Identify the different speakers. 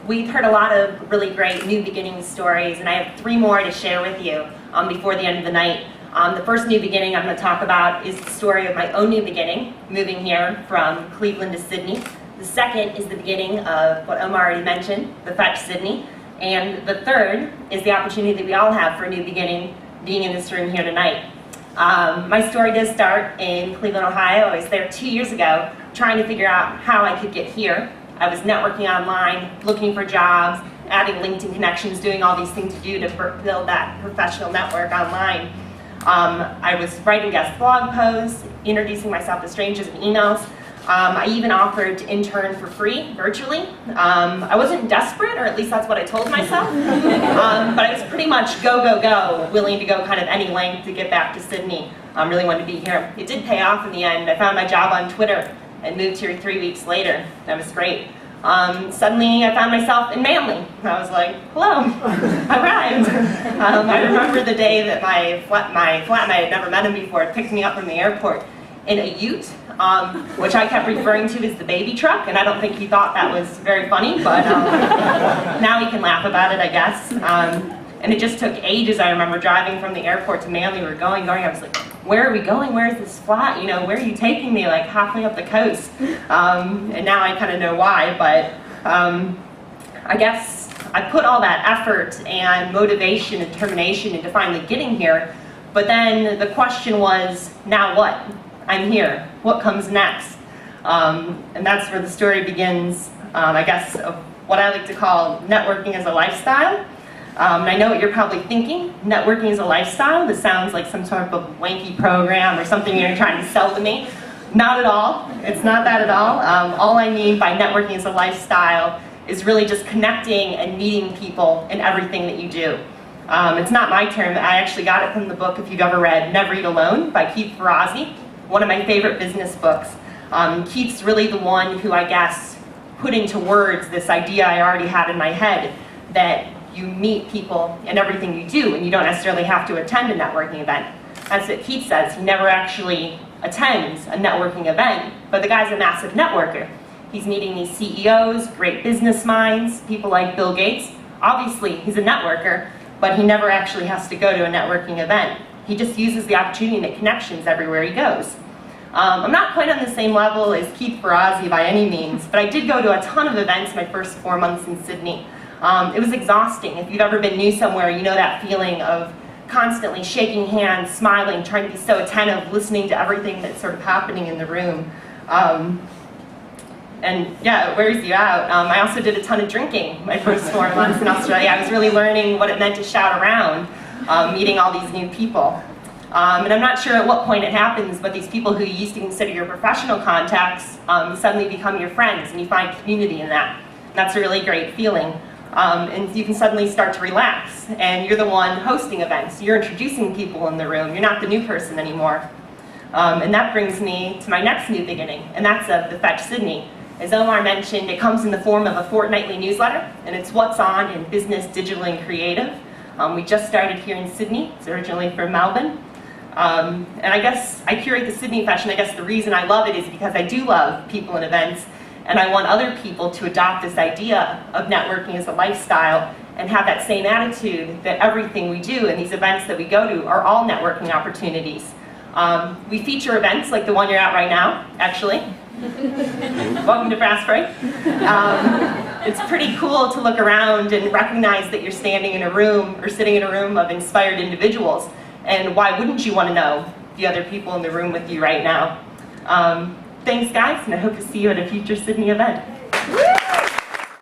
Speaker 1: We've heard a lot of really great new beginning stories, and I have 3 more to share with you before the end of the night. The first new beginning I'm going to talk about is the story of my own new beginning, moving here from Cleveland to Sydney. The second is the beginning of what Omar already mentioned, the Fetch Sydney. And the third is the opportunity that we all have for a new beginning, being in this room here tonight. My story does start in Cleveland, Ohio. I was there 2 years ago, trying to figure out how I could get here. I was networking online, looking for jobs, adding LinkedIn connections, doing all these things to do to build that professional network online. I was writing guest blog posts, introducing myself to strangers in emails. I even offered to intern for free, virtually. I wasn't desperate, or at least that's what I told myself. But I was pretty much go, go, go, willing to go kind of any length to get back to Sydney. Really wanted to be here. It did pay off in the end. I found my job on Twitter and moved here 3 weeks later. That was great. Suddenly I found myself in Manly. I was like, hello, I arrived. I remember the day that my flatmate, I'd never met him before, picked me up from the airport in a ute, which I kept referring to as the baby truck, and I don't think he thought that was very funny, but now he can laugh about it, I guess. And it just took ages. I remember driving from the airport to Manly. We were going. I was like, where are we going? Where is this flat? You know, where are you taking me? Like halfway up the coast. And now I kind of know why, but I guess I put all that effort and motivation and determination into finally getting here. But then the question was, now what? I'm here. What comes next? And that's where the story begins, I guess, of what I like to call networking as a lifestyle. And I know what you're probably thinking. Networking is a lifestyle. This sounds like some sort of a wanky program or something you're trying to sell to me. Not at all. It's not that at all. All I mean by networking as a lifestyle is really just connecting and meeting people in everything that you do. It's not my term. I actually got it from the book, if you've ever read Never Eat Alone by Keith Ferrazzi, one of my favorite business books. Keith's really the one who, I guess, put into words this idea I already had in my head, that you meet people in everything you do, and you don't necessarily have to attend a networking event. That's what Keith says. He never actually attends a networking event, but the guy's a massive networker. He's meeting these CEOs, great business minds, people like Bill Gates. Obviously, he's a networker, but he never actually has to go to a networking event. He just uses the opportunity to make connections everywhere he goes. I'm not quite on the same level as Keith Ferrazzi by any means, but I did go to a ton of events my first 4 months in Sydney. It was exhausting. If you've ever been new somewhere, you know that feeling of constantly shaking hands, smiling, trying to be so attentive, listening to everything that's sort of happening in the room. And yeah, it wears you out. I also did a ton of drinking my first 4 months in Australia. I was really learning what it meant to shout around, meeting all these new people. And I'm not sure at what point it happens, but these people who you used to consider your professional contacts suddenly become your friends, and you find community in that. And that's a really great feeling. And you can suddenly start to relax, and you're the one hosting events. You're introducing people in the room. You're not the new person anymore. And that brings me to my next new beginning, and that's of the Fetch Sydney. As Omar mentioned, it comes in the form of a fortnightly newsletter, and it's what's on in business, digital, and creative. We just started here in Sydney. It's originally from Melbourne. And I guess I curate the Sydney Fetch, and I guess the reason I love it is because I do love people and events. And I want other people to adopt this idea of networking as a lifestyle and have that same attitude that everything we do and these events that we go to are all networking opportunities. We feature events like the one you're at right now, actually. Welcome to fastBREAK. It's pretty cool to look around and recognize that you're standing in a room or sitting in a room of inspired individuals. And why wouldn't you want to know the other people in the room with you right now? Thanks, guys, and I hope to see you at a future Sydney event.